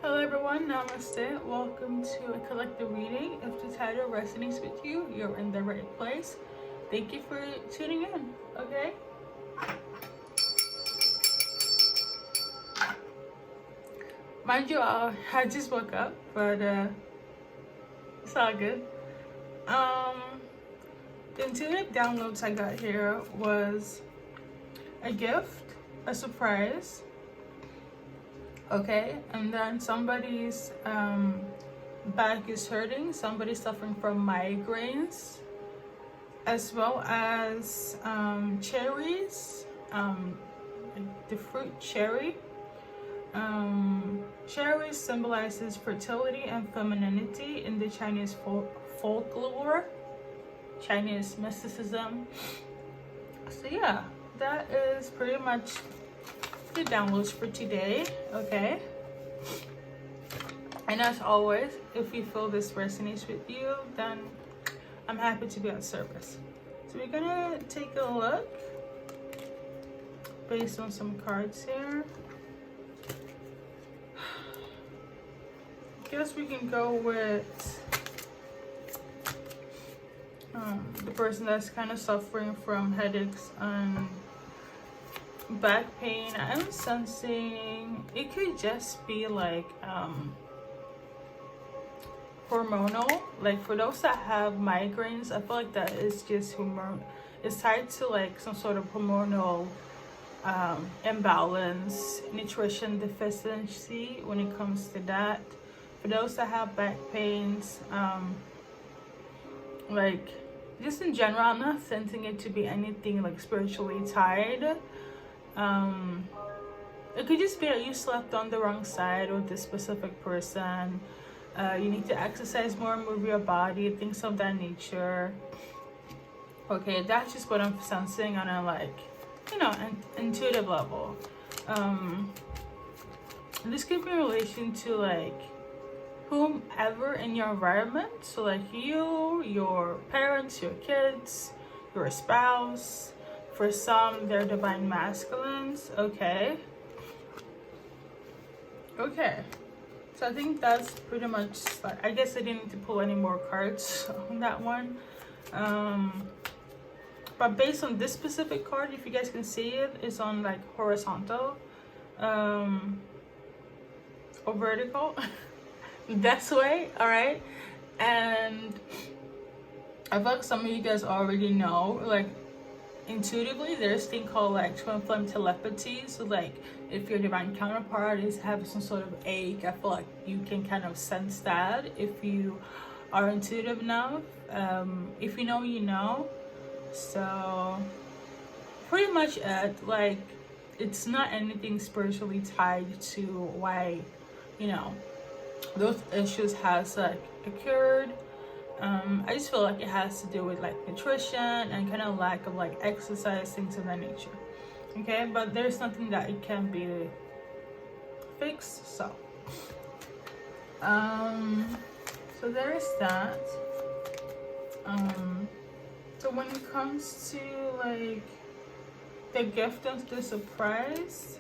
Hello everyone, namaste. Welcome to a collective reading. If the title resonates with you, you're in the right place. Thank you for tuning in, okay? Mind you, I just woke up, but it's all good. The intuitive downloads I got here was a gift, a surprise, okay? And then somebody's back is hurting, somebody's suffering from migraines, as well as cherries, like the fruit cherry. Cherry symbolizes fertility and femininity in the Chinese folklore, Chinese mysticism. So yeah, that is pretty much the downloads for today, okay? And as always, if you feel this resonates with you, then I'm happy to be of service. So we're gonna take a look based on some cards here. Guess we can go with the person that's kind of suffering from headaches and back pain. I'm sensing it could just be like hormonal. Like for those that have migraines, I feel like that is just it's tied to like some sort of hormonal imbalance, nutrition deficiency when it comes to that. For those that have back pains, like just in general, I'm not sensing it to be anything like spiritually tied. It could just be that you slept on the wrong side with this specific person. You need to exercise more, move your body, things of that nature. Okay, that's just what I'm sensing on a like, you know, an intuitive level. This could be in relation to like whomever in your environment. So like you, your parents, your kids, your spouse. For some, they're divine masculines. Okay. So I think that's pretty much like, I guess I didn't need to pull any more cards on that one. But based on this specific card, if you guys can see it, it's on like horizontal or vertical. This way, all right? And I feel like some of you guys already know, like intuitively there's thing called like twin flame telepathy. So like if your divine counterpart is having some sort of ache, I feel like you can kind of sense that if you are intuitive enough. If you know, you know. So pretty much it, like it's not anything spiritually tied to why, you know, those issues has like occurred. I just feel like it has to do with like nutrition and kind of lack of like exercise, things of that nature. Okay, but there's nothing that it can be fixed. So there is that. So when it comes to like the gift of the surprise,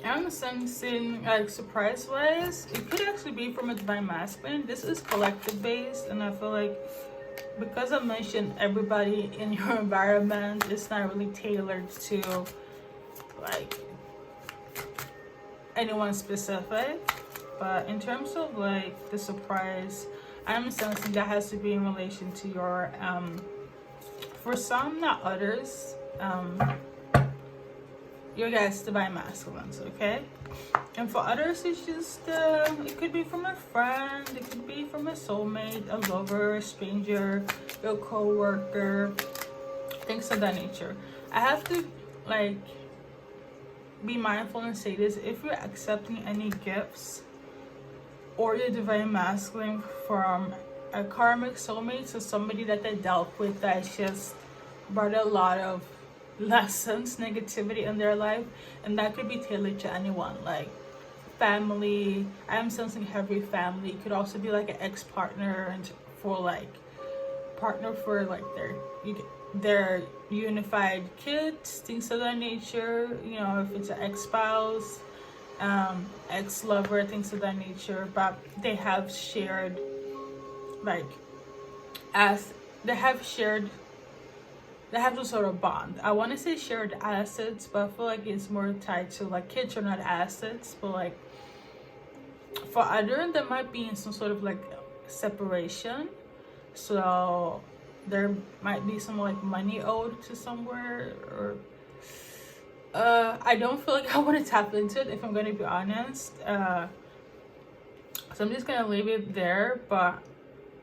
I'm sensing like surprise wise, it could actually be from a divine masculine. This is collective based, and I feel like because I mentioned everybody in your environment, it's not really tailored to like anyone specific. But in terms of like the surprise, I'm sensing that has to be in relation to your for some, not others, your guys' divine masculines, okay? And for others, it's just it could be from a friend, it could be from a soulmate, a lover, a stranger, your co-worker, things of that nature. I have to like be mindful and say this: if you're accepting any gifts or your divine masculine from a karmic soulmate, so somebody that they dealt with that's just brought a lot of lessons, negativity in their life, and that could be tailored to anyone, like family. I'm sensing heavy family. It could also be like an ex-partner, and for like partner for like their unified kids, things of that nature. You know, if it's an ex-spouse, ex-lover, things of that nature, but they have shared, like, as they have some sort of bond. I want to say shared assets, but I feel like it's more tied to, like, kids are not assets, but like for others there might be some sort of like separation, so there might be some like money owed to somewhere, or I don't feel like I want to tap into it, if I'm gonna be honest. So I'm just gonna leave it there, but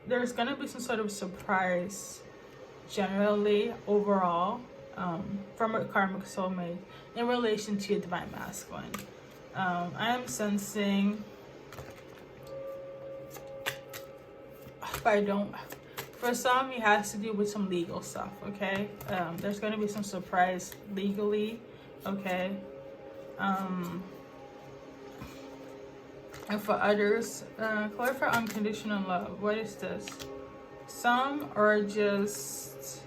there's gonna be some sort of surprise generally overall from a karmic soulmate in relation to your divine masculine. I am sensing, but I don't, for some it has to do with some legal stuff, okay? There's gonna be some surprise legally, okay? And for others, clarify unconditional love. What is this? Some are just,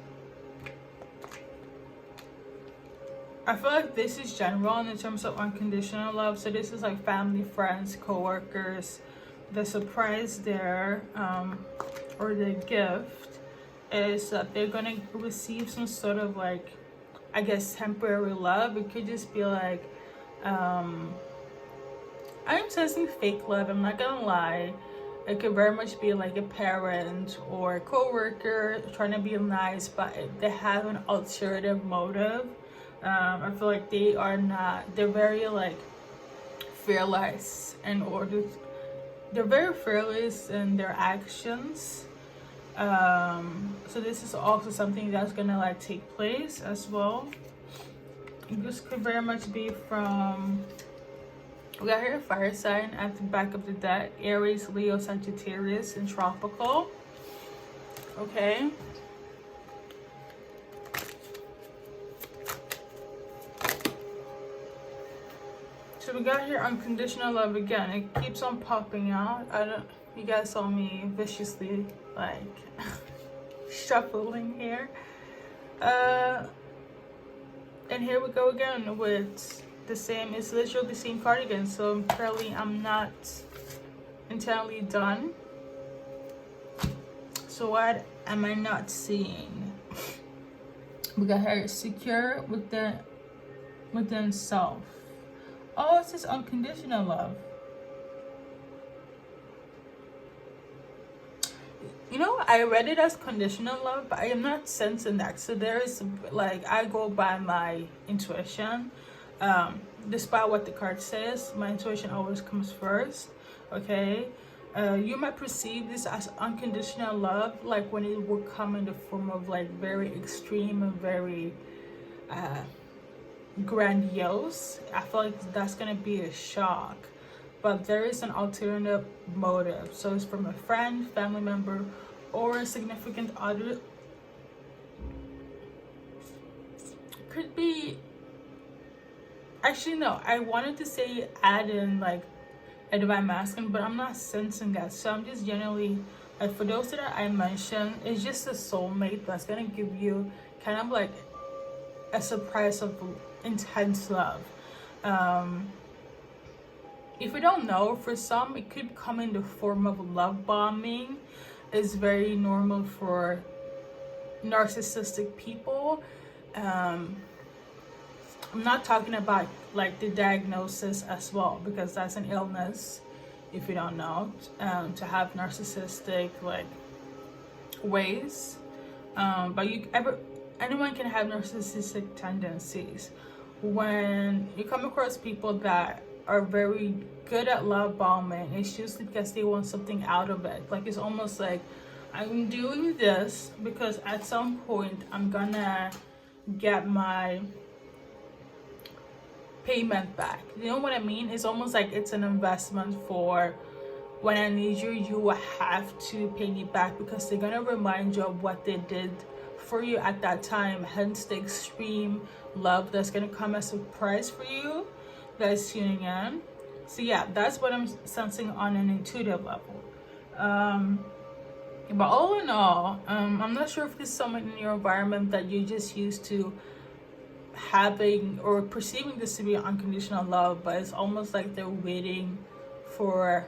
I feel like this is general in terms of unconditional love. So this is like family, friends, co-workers. The surprise there, or the gift, is that they're gonna receive some sort of like, I guess, temporary love. It could just be like, I'm sensing fake love, I'm not gonna lie. It could very much be like a parent or a co-worker trying to be nice, but they have an ulterior motive. I feel like they're very like fearless they're very fearless in their actions. So this is also something that's gonna like take place as well. This could very much be from, we got here a fire sign at the back of the deck: Aries, Leo, Sagittarius, and tropical. Okay. So we got here unconditional love again. It keeps on popping out. You guys saw me viciously like shuffling here. And here we go again with the same, it's literally the same card again. So apparently I'm not entirely done. So what am I not seeing? We got her secure within self. Oh, it's just unconditional love. You know, I read it as conditional love, but I am not sensing that. So there is, like, I go by my intuition. Despite what the card says, my intuition always comes first, okay? You might perceive this as unconditional love, like when it will come in the form of like very extreme and very grandiose. I feel like that's gonna be a shock, but there is an alternative motive. So it's from a friend, family member, or a significant other. Could be, actually no, I wanted to say add in like a divine masculine, but I'm not sensing that. So I'm just generally, like, for those that I mentioned, it's just a soulmate that's gonna give you kind of like a surprise of intense love. If you don't know, for some it could come in the form of love bombing. It's very normal for narcissistic people. I'm not talking about like the diagnosis as well, because that's an illness, if you don't know, to have narcissistic like ways. But anyone can have narcissistic tendencies. When you come across people that are very good at love bombing, it's usually because they want something out of it. Like, it's almost like, I'm doing this because at some point I'm gonna get my payment back. You know what I mean? It's almost like it's an investment for when I need you, you will have to pay me back, because they're gonna remind you of what they did for you at that time. Hence the extreme love that's gonna come as a surprise for you that's tuning in. So yeah, that's what I'm sensing on an intuitive level. But all in all, I'm not sure if there's someone in your environment that you're just used to having or perceiving this to be unconditional love, but it's almost like they're waiting for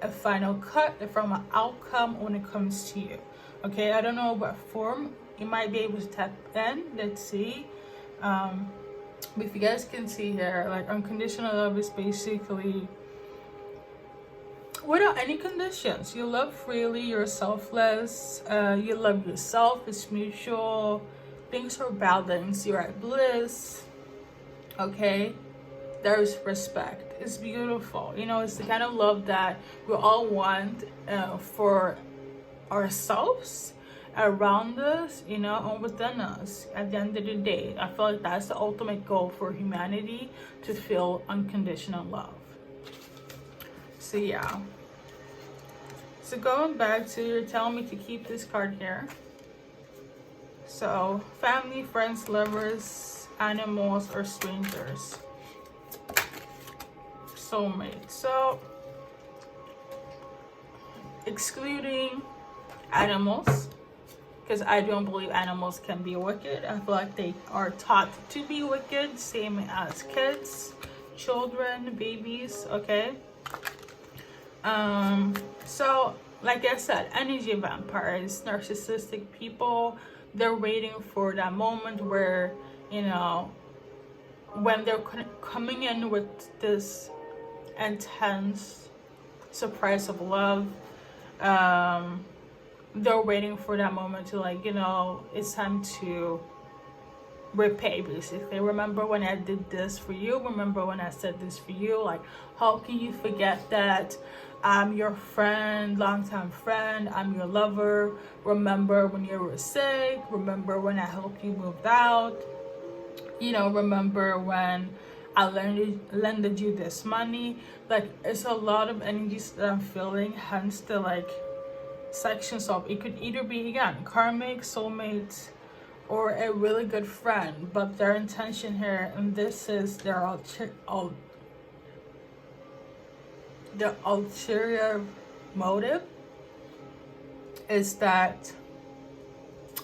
a final cut from an outcome when it comes to you. Okay, I don't know what form you might be able to tap in. Let's see. But if you guys can see here, like unconditional love is basically without any conditions. You love freely, you're selfless, you love yourself, it's mutual, things are balanced, you're at bliss. Okay, there's respect. It's beautiful. You know, it's the kind of love that we all want for ourselves, around us, you know, and within us. At the end of the day, I feel like that's the ultimate goal for humanity, to feel unconditional love. So yeah, so going back to, you're telling me to keep this card here. So family, friends, lovers, animals, or strangers. Soulmate. So excluding animals, because I don't believe animals can be wicked. I feel like they are taught to be wicked, same as kids, children, babies. Okay, so like I said, energy vampires, narcissistic people, they're waiting for that moment where, you know, when they're coming in with this intense surprise of love, they're waiting for that moment to, like, you know, it's time to repay, basically. Remember when I did this for you? Remember when I said this for you? Like, how can you forget that I'm your friend, longtime friend, I'm your lover? Remember when you were sick? Remember when I helped you move out? You know, remember when I lended you this money? Like, it's a lot of energies that I'm feeling, hence the, like, sections of it. Could either be, again, karmic, soulmate, or a really good friend, but their intention here, and this is their ulterior motive, is that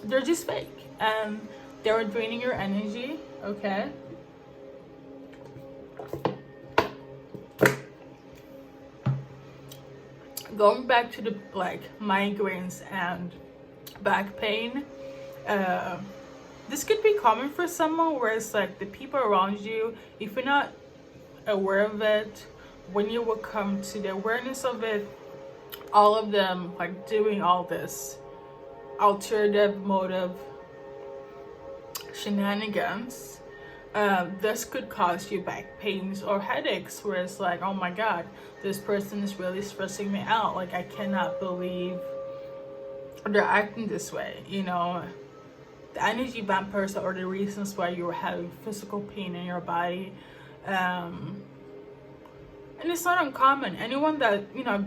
they're just fake and they're draining your energy. Okay, going back to the, like, migraines and back pain, this could be common for someone, where it's like the people around you, if you're not aware of it, when you will come to the awareness of it, all of them, like, doing all this alternative motive shenanigans, this could cause you back pains or headaches, where it's like, oh my god, this person is really stressing me out, like, I cannot believe they're acting this way. You know, the energy vampires are the reasons why you're having physical pain in your body, and it's not uncommon. Anyone that, you know,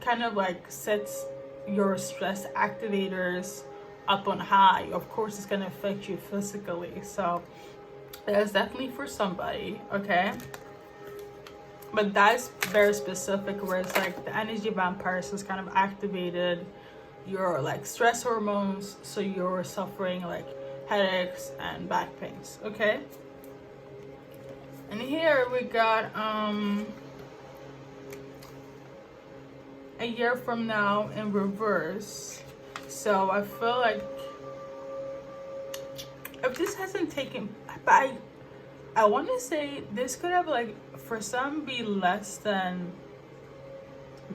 kind of like sets your stress activators up on high, of course it's going to affect you physically. So that's definitely for somebody. Okay, but that's very specific, where it's like the energy vampires has kind of activated your, like, stress hormones, so you're suffering, like, headaches and back pains. Okay, and here we got a year from now in reverse. So I feel like if this hasn't taken, but I want to say this could have, like, for some be less than,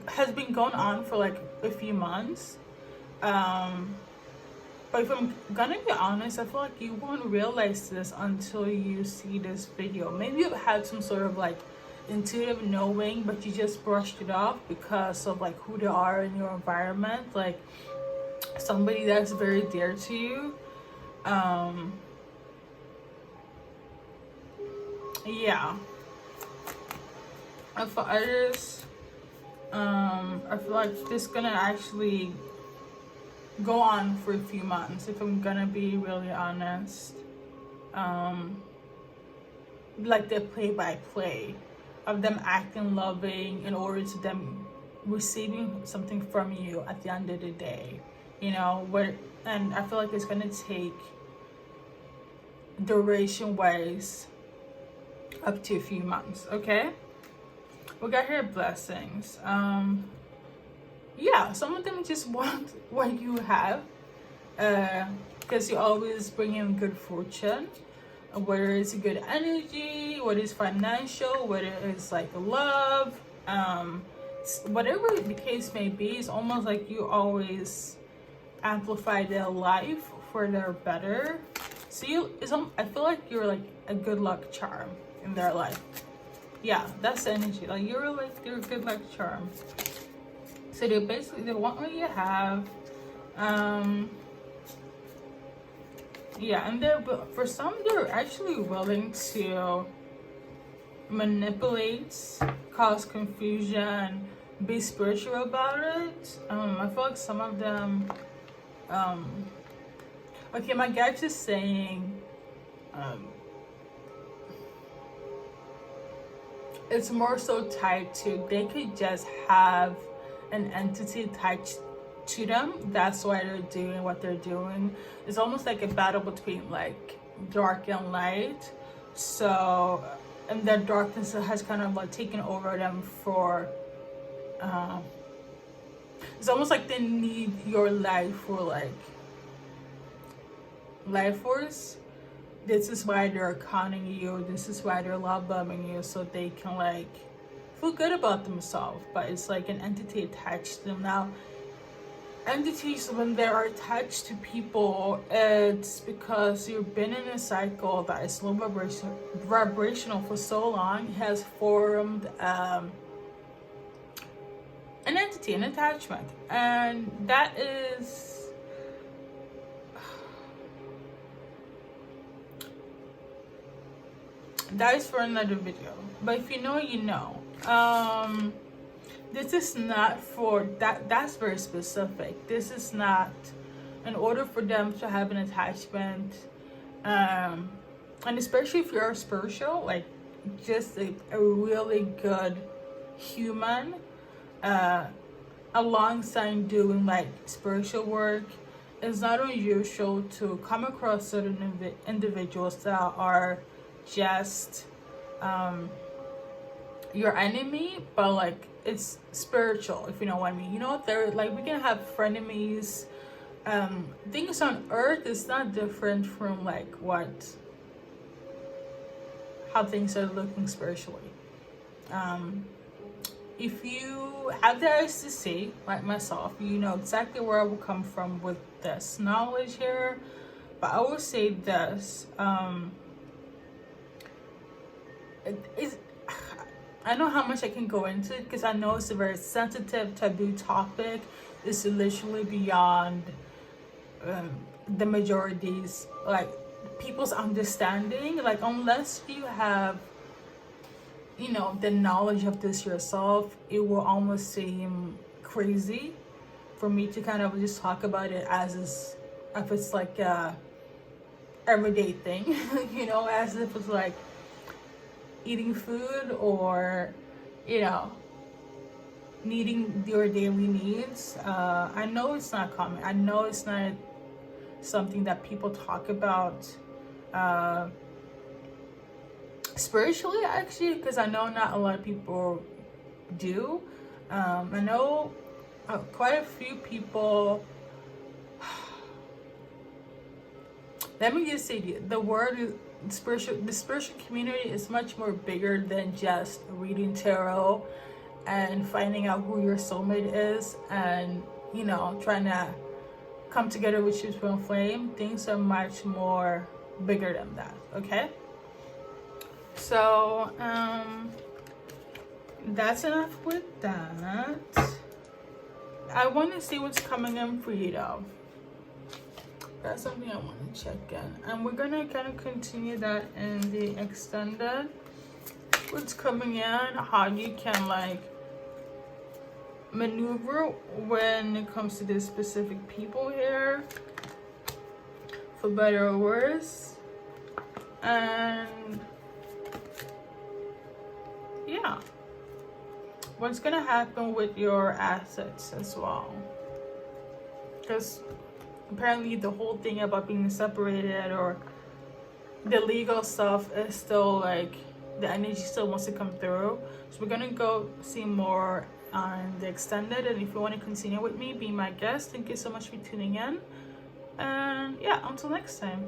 has been going on for like a few months. But if I'm gonna be honest, I feel like you won't realize this until you see this video. Maybe you've had some sort of, like, intuitive knowing, but you just brushed it off because of, like, who they are in your environment, like somebody that's very dear to you. Yeah, and for others, I feel like this is gonna actually go on for a few months, if I'm gonna be really honest. Like the play-by-play of them acting loving in order to them receiving something from you at the end of the day, you know, where, and I feel like it's gonna take duration wise up to a few months. Okay, we got here blessings. Yeah, some of them just want what you have, because you always bring in good fortune, whether it's good energy, whether it's financial, whether it's like love, whatever the case may be. It's almost like you always amplify their life for their better. So I feel like you're like a good luck charm in their life. Yeah, that's the energy. Like you're a good luck charm. So they want what you have. Yeah, and for some, they're actually willing to manipulate, cause confusion, be spiritual about it. I feel like some of them, okay, my guy's just saying, it's more so tied to, they could just have an entity tied to them. That's why they're doing what they're doing. It's almost like a battle between like dark and light. So, and that darkness has kind of like taken over them for, it's almost like they need your life for like life force. This is why they're conning you. This is why they're love bombing you, so they can like feel good about themselves. But it's like an entity attached to them. Now, entities, when they are attached to people, it's because you've been in a cycle that is low vibrational for so long. It has formed an entity, an attachment, and that is for another video. But if you know, you know. This is not for that. That's very specific. This is not in order for them to have an attachment, and especially if you're spiritual, like just a really good human, alongside doing like spiritual work. It's not unusual to come across certain individuals that are just your enemy, but like it's spiritual, if you know what I mean. You know, they're like, we can have frenemies. Things on earth is not different from like how things are looking spiritually. If you have the eyes to see, like myself, you know exactly where I will come from with this knowledge here. But I will say this, I know how much I can go into it, because I know it's a very sensitive, taboo topic. It's literally beyond the majority's, like, people's understanding. Like, unless you have, you know, the knowledge of this yourself, it will almost seem crazy for me to kind of just talk about it as if it's like a everyday thing, you know, as if it's like eating food or, you know, needing your daily needs. I know it's not common. I know it's not something that people talk about spiritually, actually, because I know not a lot of people do. I know quite a few people. Let me just say, the word is the spiritual community is much more bigger than just reading tarot and finding out who your soulmate is and, you know, trying to come together with your twin flame. Things are much more bigger than that. Okay, so that's enough with that. I want to see what's coming in for you though. That's something I want to check in, and we're gonna kind of continue that in the extended. What's coming in, how you can like maneuver when it comes to this specific people here, for better or worse. And yeah, what's gonna happen with your assets as well, because apparently the whole thing about being separated or the legal stuff is still like, the energy still wants to come through. So we're gonna go see more on the extended, and if you want to continue with me, be my guest. Thank you so much for tuning in, and yeah, until next time.